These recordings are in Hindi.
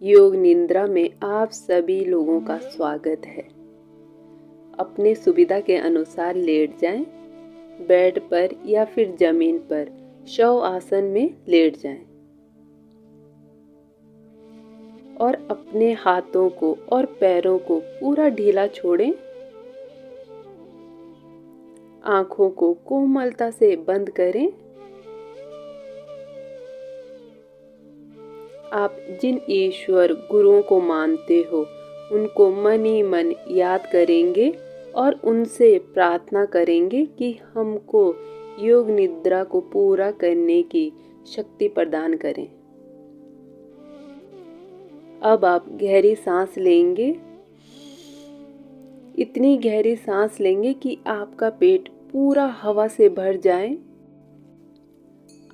योग निद्रा में आप सभी लोगों का स्वागत है। अपने सुविधा के अनुसार लेट जाएं, बेड पर या फिर जमीन पर शव आसन में लेट जाएं और अपने हाथों को और पैरों को पूरा ढीला छोड़ें। आंखों को कोमलता से बंद करें। आप जिन ईश्वर गुरुओं को मानते हो उनको मन ही मन याद करेंगे और उनसे प्रार्थना करेंगे कि हमको योग निद्रा को पूरा करने की शक्ति प्रदान करें। अब आप गहरी सांस लेंगे। इतनी गहरी सांस लेंगे कि आपका पेट पूरा हवा से भर जाए।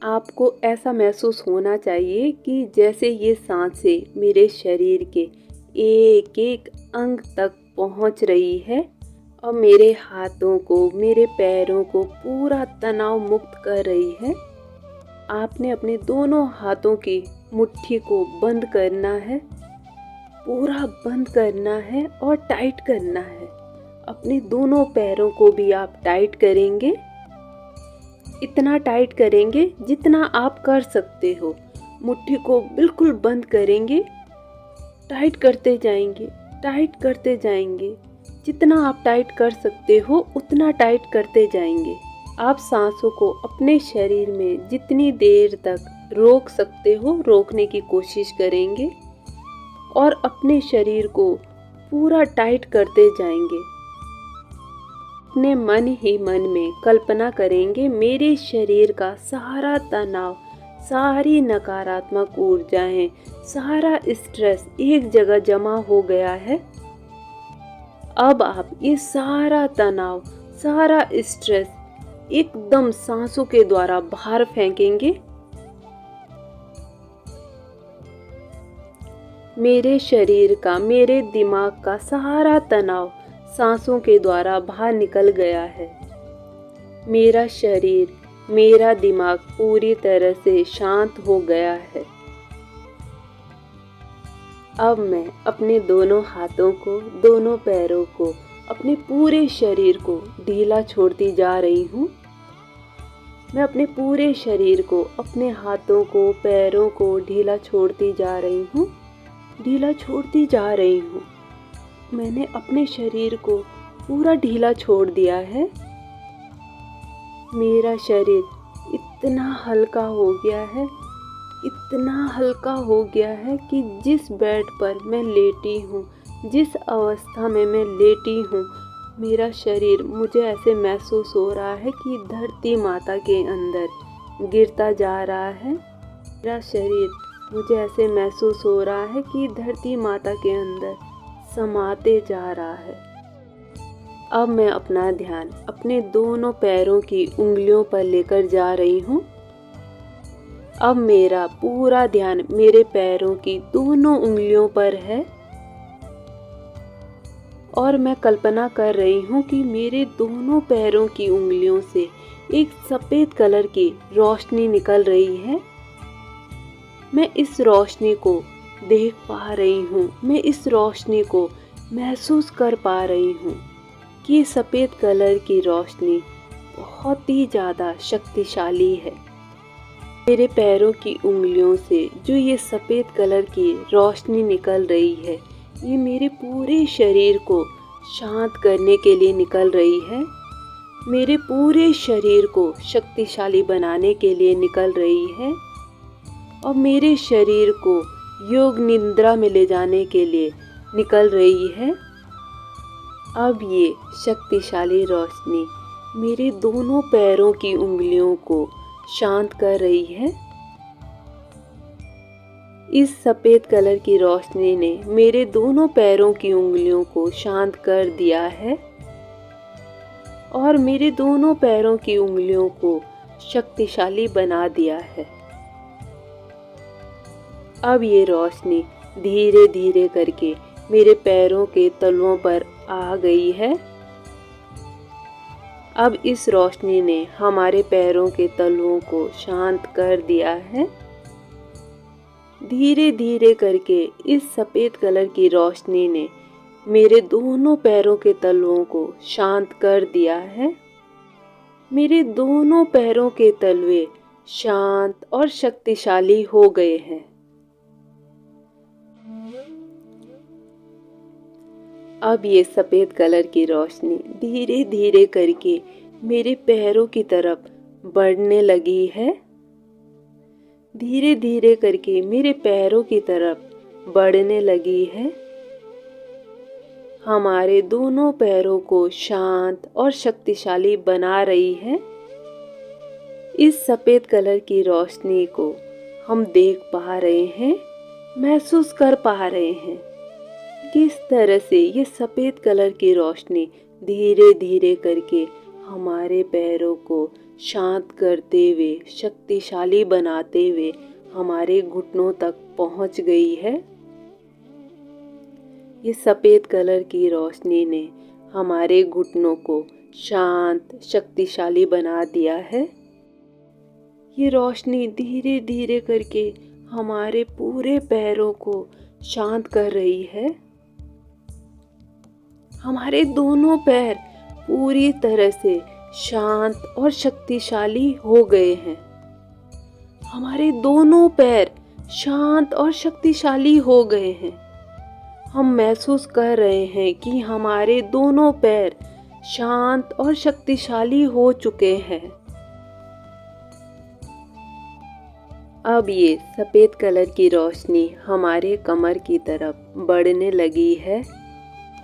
आपको ऐसा महसूस होना चाहिए कि जैसे ये सांसें मेरे शरीर के एक एक अंग तक पहुंच रही है और मेरे हाथों को, मेरे पैरों को पूरा तनाव मुक्त कर रही है। आपने अपने दोनों हाथों की मुट्ठी को बंद करना है, पूरा बंद करना है और टाइट करना है। अपने दोनों पैरों को भी आप टाइट करेंगे। इतना टाइट करेंगे जितना आप कर सकते हो। मुट्ठी को बिल्कुल बंद करेंगे। टाइट करते जाएंगे, टाइट करते जाएंगे। जितना आप टाइट कर सकते हो उतना टाइट करते जाएंगे। आप सांसों को अपने शरीर में जितनी देर तक रोक सकते हो रोकने की कोशिश करेंगे और अपने शरीर को पूरा टाइट करते जाएंगे। अपने मन ही मन में कल्पना करेंगे मेरे शरीर का सारा तनाव, सारी नकारात्मक ऊर्जाएं, सारा स्ट्रेस एक जगह जमा हो गया है। अब आप ये सारा तनाव, सारा स्ट्रेस एकदम सांसों के द्वारा बाहर फेंकेंगे। मेरे शरीर का, मेरे दिमाग का सारा तनाव सांसों के द्वारा बाहर निकल गया है। मेरा शरीर, मेरा दिमाग पूरी तरह से शांत हो गया है। अब मैं अपने दोनों हाथों को, दोनों पैरों को, अपने पूरे शरीर को ढीला छोड़ती जा रही हूँ। मैं अपने पूरे शरीर को, अपने हाथों को, पैरों को ढीला छोड़ती जा रही हूँ, ढीला छोड़ती जा रही हूँ। मैंने अपने शरीर को पूरा ढीला छोड़ दिया है। मेरा शरीर इतना हल्का हो गया है, इतना हल्का हो गया है कि जिस बेड पर मैं लेटी हूँ, जिस अवस्था में मैं लेटी हूँ, मेरा शरीर, मुझे ऐसे महसूस हो रहा है कि धरती माता के अंदर गिरता जा रहा है। मेरा शरीर, मुझे ऐसे महसूस हो रहा है कि धरती माता के अंदर समाते जा रहा है। अब मैं अपना ध्यान अपने दोनों पैरों की उंगलियों पर लेकर जा रही हूँ। अब मेरा पूरा ध्यान मेरे पैरों की दोनों उंगलियों पर है और मैं कल्पना कर रही हूँ कि मेरे दोनों पैरों की उंगलियों से एक सफ़ेद कलर की रोशनी निकल रही है। मैं इस रोशनी को देख पा रही हूँ, मैं इस रोशनी को महसूस कर पा रही हूँ कि ये सफ़ेद कलर की रोशनी बहुत ही ज़्यादा शक्तिशाली है। मेरे पैरों की उंगलियों से जो ये सफ़ेद कलर की रोशनी निकल रही है, ये मेरे पूरे शरीर को शांत करने के लिए निकल रही है। मेरे पूरे शरीर को शक्तिशाली बनाने के लिए निकल रही है और मेरे शरीर को योग निद्रा में ले जाने के लिए निकल रही है। अब ये शक्तिशाली रोशनी मेरे दोनों पैरों की उंगलियों को शांत कर रही है। इस सफ़ेद कलर की रोशनी ने मेरे दोनों पैरों की उंगलियों को शांत कर दिया है और मेरे दोनों पैरों की उंगलियों को शक्तिशाली बना दिया है। अब ये रोशनी धीरे धीरे करके मेरे पैरों के तलवों पर आ गई है। अब इस रोशनी ने हमारे पैरों के तलवों को शांत कर दिया है। धीरे धीरे करके इस सफ़ेद कलर की रोशनी ने मेरे दोनों पैरों के तलवों को शांत कर दिया है। मेरे दोनों पैरों के तलवे शांत और शक्तिशाली हो गए हैं। अब ये सफ़ेद कलर की रोशनी धीरे धीरे करके मेरे पैरों की तरफ बढ़ने लगी है। धीरे धीरे करके मेरे पैरों की तरफ बढ़ने लगी है। हमारे दोनों पैरों को शांत और शक्तिशाली बना रही है। इस सफ़ेद कलर की रोशनी को हम देख पा रहे हैं, महसूस कर पा रहे हैं किस तरह से ये सफ़ेद कलर की रोशनी धीरे धीरे करके हमारे पैरों को शांत करते हुए, शक्तिशाली बनाते हुए हमारे घुटनों तक पहुंच गई है। ये सफ़ेद कलर की रोशनी ने हमारे घुटनों को शांत, शक्तिशाली बना दिया है। ये रोशनी धीरे धीरे करके हमारे पूरे पैरों को शांत कर रही है। हमारे दोनों पैर पूरी तरह से शांत और शक्तिशाली हो गए हैं। हमारे दोनों पैर शांत और शक्तिशाली हो गए हैं। हम महसूस कर रहे हैं कि हमारे दोनों पैर शांत और शक्तिशाली हो चुके हैं। अब ये सफ़ेद कलर की रोशनी हमारे कमर की तरफ बढ़ने लगी है।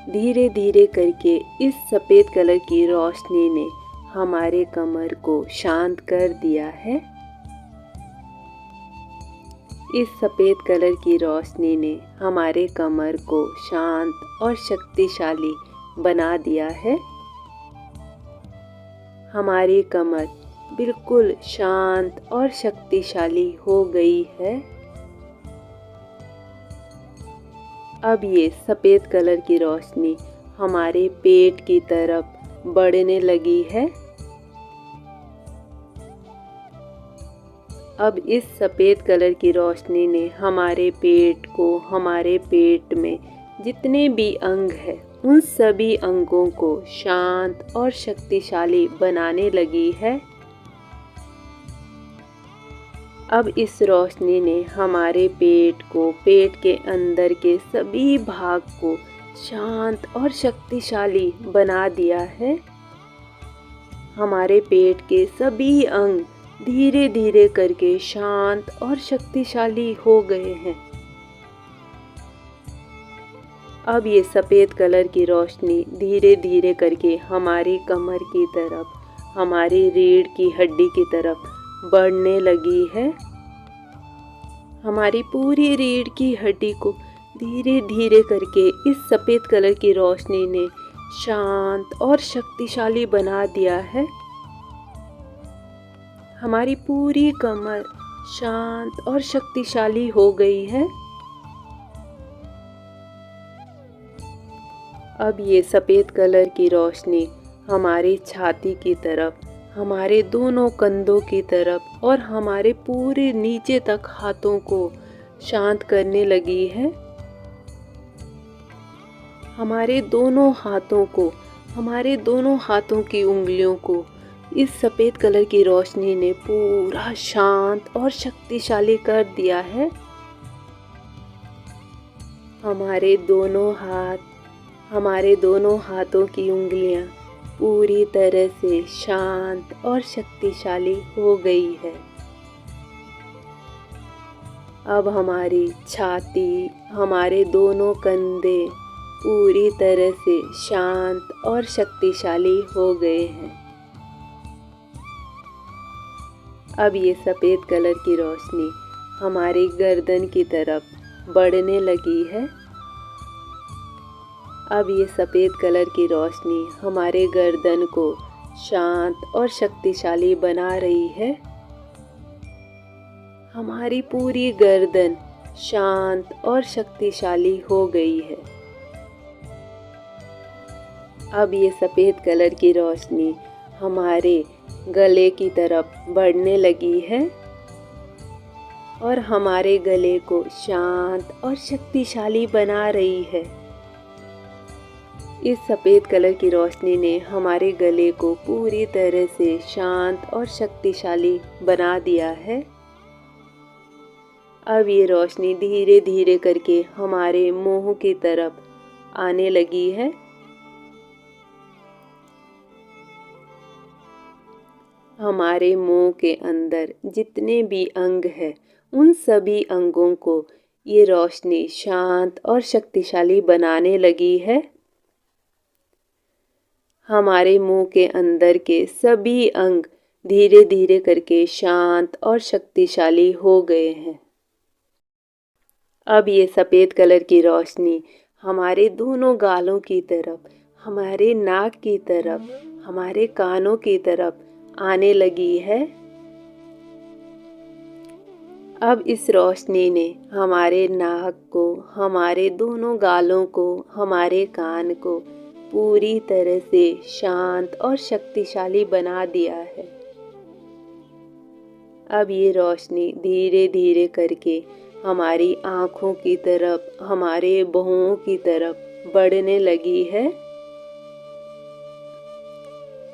धीरे धीरे करके इस सफ़ेद कलर की रोशनी ने हमारे कमर को शांत कर दिया है। इस सफ़ेद कलर की रोशनी ने हमारे कमर को शांत और शक्तिशाली बना दिया है। हमारी कमर बिल्कुल शांत और शक्तिशाली हो गई है। अब ये सफ़ेद कलर की रोशनी हमारे पेट की तरफ बढ़ने लगी है। अब इस सफ़ेद कलर की रोशनी ने हमारे पेट को, हमारे पेट में जितने भी अंग हैं, उन सभी अंगों को शांत और शक्तिशाली बनाने लगी है। अब इस रोशनी ने हमारे पेट को, पेट के अंदर के सभी भाग को शांत और शक्तिशाली बना दिया है। हमारे पेट के सभी अंग धीरे धीरे करके शांत और शक्तिशाली हो गए हैं। अब ये सफ़ेद कलर की रोशनी धीरे धीरे करके हमारी कमर की तरफ, हमारी रीढ़ की हड्डी की तरफ बढ़ने लगी है। हमारी पूरी रीढ़ की हड्डी को धीरे धीरे करके इस सफ़ेद कलर की रोशनी ने शांत और शक्तिशाली बना दिया है। हमारी पूरी कमर शांत और शक्तिशाली हो गई है। अब ये सफ़ेद कलर की रोशनी हमारी छाती की तरफ, हमारे दोनों कंधों की तरफ और हमारे पूरे नीचे तक हाथों को शांत करने लगी है। हमारे दोनों हाथों को, हमारे दोनों हाथों की उंगलियों को इस सफ़ेद कलर की रोशनी ने पूरा शांत और शक्तिशाली कर दिया है। हमारे दोनों हाथ, हमारे दोनों हाथों की उंगलियां पूरी तरह से शांत और शक्तिशाली हो गई है। अब हमारी छाती, हमारे दोनों कंधे पूरी तरह से शांत और शक्तिशाली हो गए हैं। अब ये सफ़ेद कलर की रोशनी हमारी गर्दन की तरफ बढ़ने लगी है। अब ये सफ़ेद कलर की रोशनी हमारे गर्दन को शांत और शक्तिशाली बना रही है। हमारी पूरी गर्दन शांत और शक्तिशाली हो गई है। अब ये सफ़ेद कलर की रोशनी हमारे गले की तरफ बढ़ने लगी है। और हमारे गले को शांत और शक्तिशाली बना रही है। इस सफ़ेद कलर की रोशनी ने हमारे गले को पूरी तरह से शांत और शक्तिशाली बना दिया है। अब ये रोशनी धीरे धीरे करके हमारे मुंह की तरफ आने लगी है। हमारे मुंह के अंदर जितने भी अंग हैं, उन सभी अंगों को ये रोशनी शांत और शक्तिशाली बनाने लगी है। हमारे मुंह के अंदर के सभी अंग धीरे धीरे करके शांत और शक्तिशाली हो गए हैं। अब ये सफ़ेद कलर की रोशनी हमारे दोनों गालों की तरफ, हमारे नाक की तरफ, हमारे कानों की तरफ आने लगी है। अब इस रोशनी ने हमारे नाक को, हमारे दोनों गालों को, हमारे कान को पूरी तरह से शांत और शक्तिशाली बना दिया है। अब ये रोशनी धीरे धीरे करके हमारी आँखों की तरफ, हमारे भौहों की तरफ बढ़ने लगी है।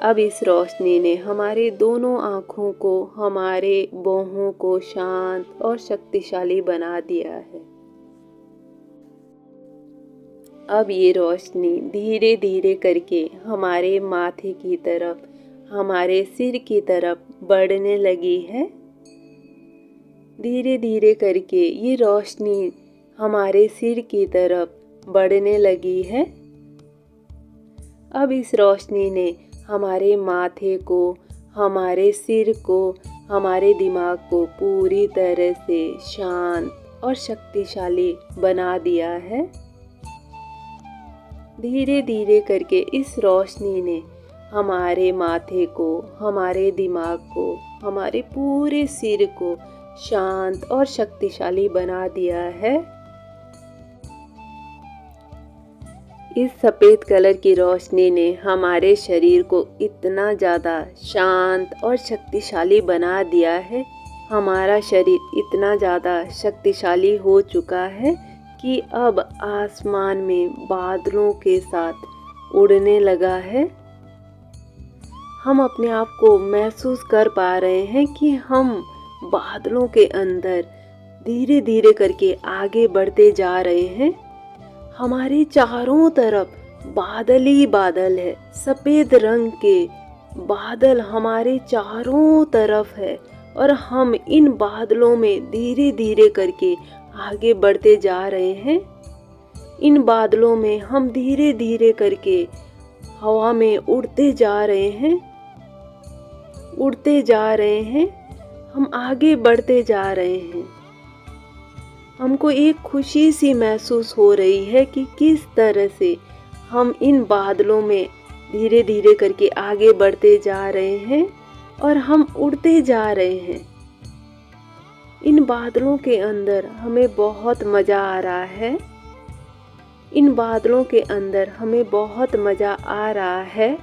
अब इस रोशनी ने हमारे दोनों आँखों को, हमारे भौहों को शांत और शक्तिशाली बना दिया है। अब ये रोशनी धीरे धीरे करके हमारे माथे की तरफ, हमारे सिर की तरफ बढ़ने लगी है। धीरे धीरे करके ये रोशनी हमारे सिर की तरफ बढ़ने लगी है। अब इस रोशनी ने हमारे माथे को, हमारे सिर को, हमारे दिमाग को पूरी तरह से शांत और शक्तिशाली बना दिया है। धीरे धीरे करके इस रोशनी ने हमारे माथे को, हमारे दिमाग को, हमारे पूरे सिर को शांत और शक्तिशाली बना दिया है। इस सफ़ेद कलर की रोशनी ने हमारे शरीर को इतना ज़्यादा शांत और शक्तिशाली बना दिया है, हमारा शरीर इतना ज़्यादा शक्तिशाली हो चुका है कि अब आसमान में बादलों के साथ उड़ने लगा है। हम अपने आप को महसूस कर पा रहे हैं कि हम बादलों के अंदर धीरे धीरे करके आगे बढ़ते जा रहे हैं। हमारे चारों तरफ बादल ही बादल है, सफ़ेद रंग के बादल हमारे चारों तरफ है और हम इन बादलों में धीरे धीरे करके आगे बढ़ते जा रहे हैं। इन बादलों में हम धीरे धीरे करके हवा में उड़ते जा रहे हैं, उड़ते जा रहे हैं, हम आगे बढ़ते जा रहे हैं। हमको एक खुशी सी महसूस हो रही है कि किस तरह से हम इन बादलों में धीरे धीरे करके आगे बढ़ते जा रहे हैं और हम उड़ते जा रहे हैं। इन बादलों के अंदर हमें बहुत मज़ा आ रहा है। इन बादलों के अंदर हमें बहुत मज़ा आ रहा है।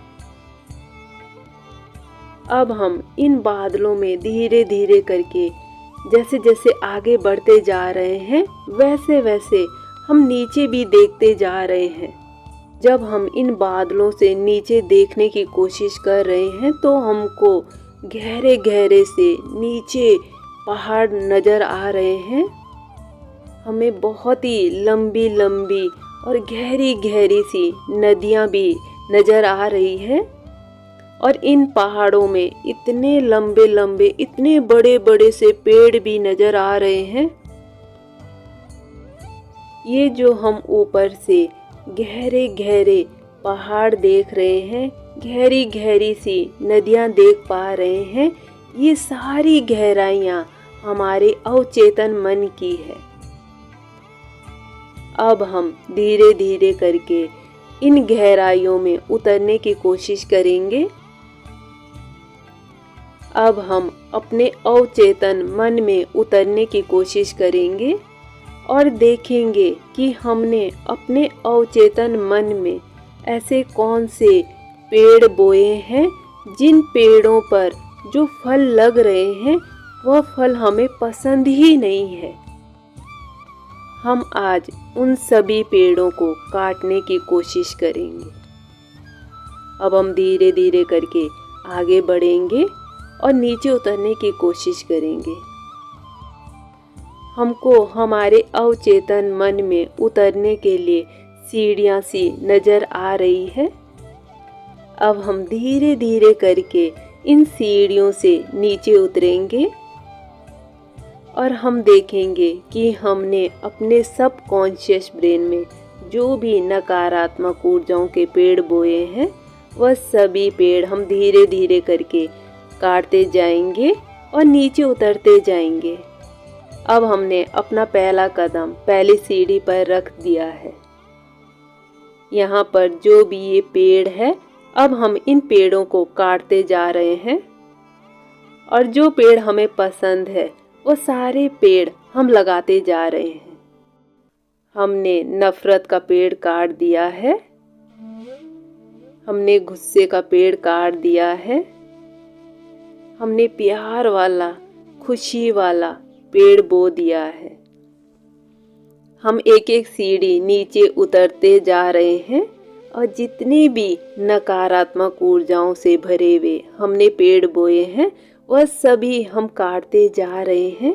अब हम इन बादलों में धीरे धीरे करके जैसे जैसे आगे बढ़ते जा रहे हैं, वैसे वैसे हम नीचे भी देखते जा रहे हैं। जब हम इन बादलों से नीचे देखने की कोशिश कर रहे हैं तो हमको गहरे गहरे से नीचे पहाड़ नज़र आ रहे हैं। हमें बहुत ही लंबी लंबी और गहरी गहरी सी नदियाँ भी नज़र आ रही है और इन पहाड़ों में इतने लंबे लंबे, इतने बड़े बड़े से पेड़ भी नज़र आ रहे हैं। ये जो हम ऊपर से गहरे गहरे पहाड़ देख रहे हैं, गहरी गहरी सी नदियाँ देख पा रहे हैं, ये सारी गहराइयाँ हमारे अवचेतन मन की है। अब हम धीरे धीरे करके इन गहराइयों में उतरने की कोशिश करेंगे। अब हम अपने अवचेतन मन में उतरने की कोशिश करेंगे और देखेंगे कि हमने अपने अवचेतन मन में ऐसे कौन से पेड़ बोए हैं जिन पेड़ों पर जो फल लग रहे हैं वह फल हमें पसंद ही नहीं है। हम आज उन सभी पेड़ों को काटने की कोशिश करेंगे। अब हम धीरे धीरे करके आगे बढ़ेंगे और नीचे उतरने की कोशिश करेंगे। हमको हमारे अवचेतन मन में उतरने के लिए सीढ़ियाँ सी नजर आ रही है। अब हम धीरे धीरे करके इन सीढ़ियों से नीचे उतरेंगे और हम देखेंगे कि हमने अपने सबकॉन्शियस ब्रेन में जो भी नकारात्मक ऊर्जाओं के पेड़ बोए हैं, वह सभी पेड़ हम धीरे धीरे करके काटते जाएंगे और नीचे उतरते जाएंगे। अब हमने अपना पहला कदम पहली सीढ़ी पर रख दिया है। यहाँ पर जो भी ये पेड़ है, अब हम इन पेड़ों को काटते जा रहे हैं और जो पेड़ हमें पसंद है वो सारे पेड़ हम लगाते जा रहे हैं। हमने नफरत का पेड़ काट दिया है, हमने गुस्से का पेड़ काट दिया है, हमने प्यार वाला, खुशी वाला पेड़ बो दिया है। हम एक एक सीढ़ी नीचे उतरते जा रहे हैं और जितने भी नकारात्मक ऊर्जाओं से भरे हुए हमने पेड़ बोए हैं, वह सभी हम काटते जा रहे हैं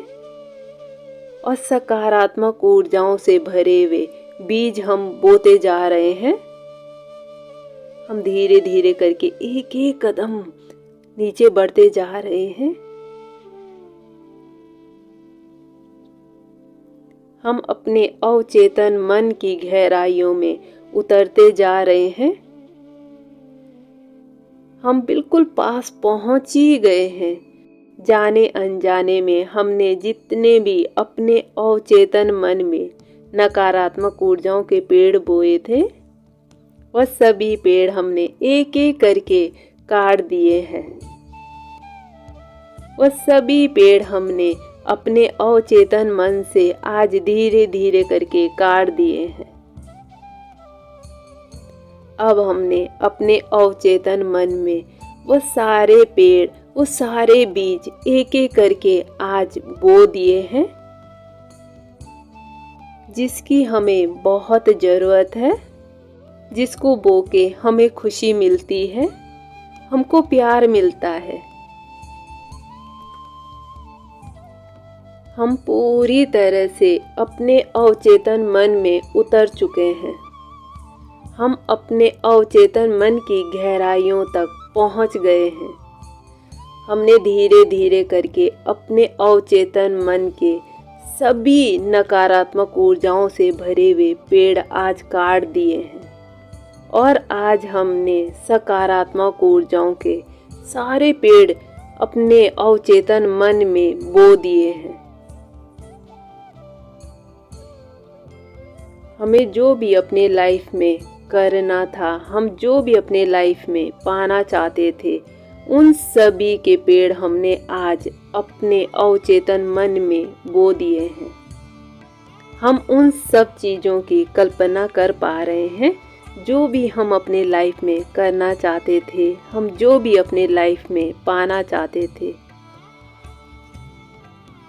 और सकारात्मक ऊर्जाओं से भरे हुए बीज हम बोते जा रहे हैं। हम धीरे धीरे करके एक एक कदम नीचे बढ़ते जा रहे हैं। हम अपने अवचेतन मन की गहराइयों में उतरते जा रहे हैं। हम बिल्कुल पास पहुंच ही गए हैं। जाने अनजाने में हमने जितने भी अपने अवचेतन मन में नकारात्मक ऊर्जाओं के पेड़ बोए थे, वह सभी पेड़ हमने एक एक करके काट दिए हैं। वह सभी पेड़ हमने अपने अवचेतन मन से आज धीरे धीरे करके काट दिए हैं। अब हमने अपने अवचेतन मन में वो सारे पेड़, वो सारे बीज एक एक करके आज बो दिए हैं, जिसकी हमें बहुत ज़रूरत है, जिसको बो के हमें खुशी मिलती है, हमको प्यार मिलता है। हम पूरी तरह से अपने अवचेतन मन में उतर चुके हैं। हम अपने अवचेतन मन की गहराइयों तक पहुंच गए हैं। हमने धीरे धीरे करके अपने अवचेतन मन के सभी नकारात्मक ऊर्जाओं से भरे हुए पेड़ आज काट दिए हैं और आज हमने सकारात्मक ऊर्जाओं के सारे पेड़ अपने अवचेतन मन में बो दिए हैं। हमें जो भी अपने लाइफ में करना था, हम जो भी अपने लाइफ में पाना चाहते थे, उन सभी के पेड़ हमने आज अपने अवचेतन मन में बो दिए हैं। हम उन सब चीज़ों की कल्पना कर पा रहे हैं जो भी हम अपने लाइफ में करना चाहते थे, हम जो भी अपने लाइफ में पाना चाहते थे।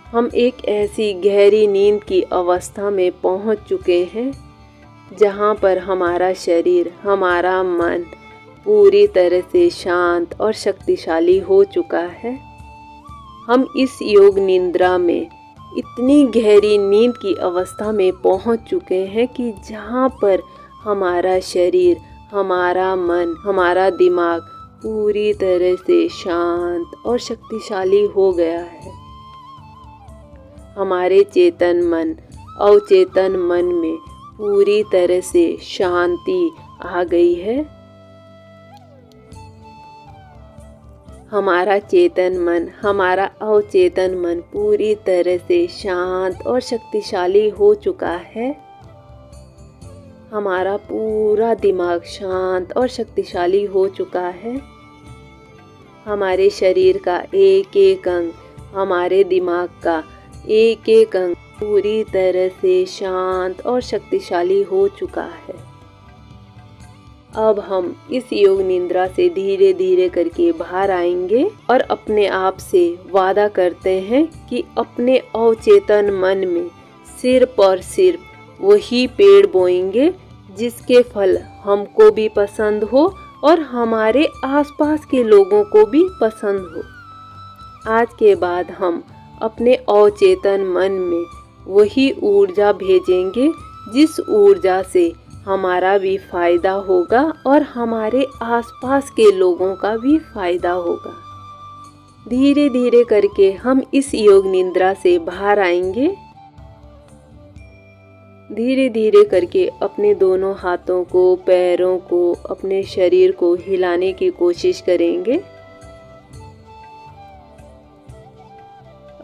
हम एक ऐसी गहरी नींद की अवस्था में पहुंच चुके हैं जहां पर हमारा शरीर, हमारा मन पूरी तरह से शांत और शक्तिशाली हो चुका है। हम इस योग निद्रा में इतनी गहरी नींद की अवस्था में पहुंच चुके हैं कि जहां पर हमारा शरीर, हमारा मन, हमारा दिमाग पूरी तरह से शांत और शक्तिशाली हो गया है। हमारे चेतन मन, अवचेतन मन में पूरी तरह से शांति आ गई है। हमारा चेतन मन, हमारा अवचेतन मन पूरी तरह से शांत और शक्तिशाली हो चुका है। हमारा पूरा दिमाग शांत और शक्तिशाली हो चुका है। हमारे शरीर का एक एक अंग, हमारे दिमाग का एक एक अंग पूरी तरह से शांत और शक्तिशाली हो चुका है। अब हम इस योग निद्रा से धीरे धीरे करके बाहर आएंगे और अपने आप से वादा करते हैं कि अपने अवचेतन मन में सिर्फ और सिर्फ वही पेड़ बोएंगे जिसके फल हमको भी पसंद हो और हमारे आसपास के लोगों को भी पसंद हो। आज के बाद हम अपने अवचेतन मन में वही ऊर्जा भेजेंगे जिस ऊर्जा से हमारा भी फायदा होगा और हमारे आसपास के लोगों का भी फायदा होगा। धीरे धीरे करके हम इस योग निद्रा से बाहर आएंगे। धीरे धीरे करके अपने दोनों हाथों को, पैरों को, अपने शरीर को हिलाने की कोशिश करेंगे।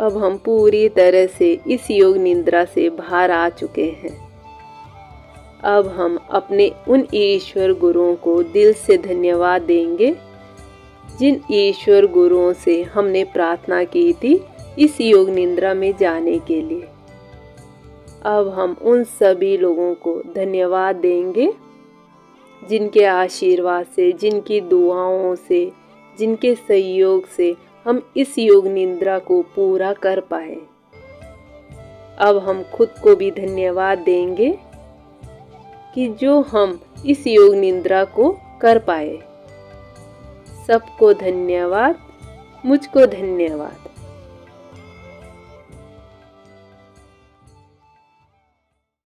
अब हम पूरी तरह से इस योग निद्रा से बाहर आ चुके हैं। अब हम अपने उन ईश्वर गुरुओं को दिल से धन्यवाद देंगे जिन ईश्वर गुरुओं से हमने प्रार्थना की थी इस योग निद्रा में जाने के लिए। अब हम उन सभी लोगों को धन्यवाद देंगे जिनके आशीर्वाद से, जिनकी दुआओं से, जिनके सहयोग से हम इस योग निद्रा को पूरा कर पाए। अब हम खुद को भी धन्यवाद देंगे कि जो हम इस योग निद्रा को कर पाए। सबको धन्यवाद, मुझको धन्यवाद।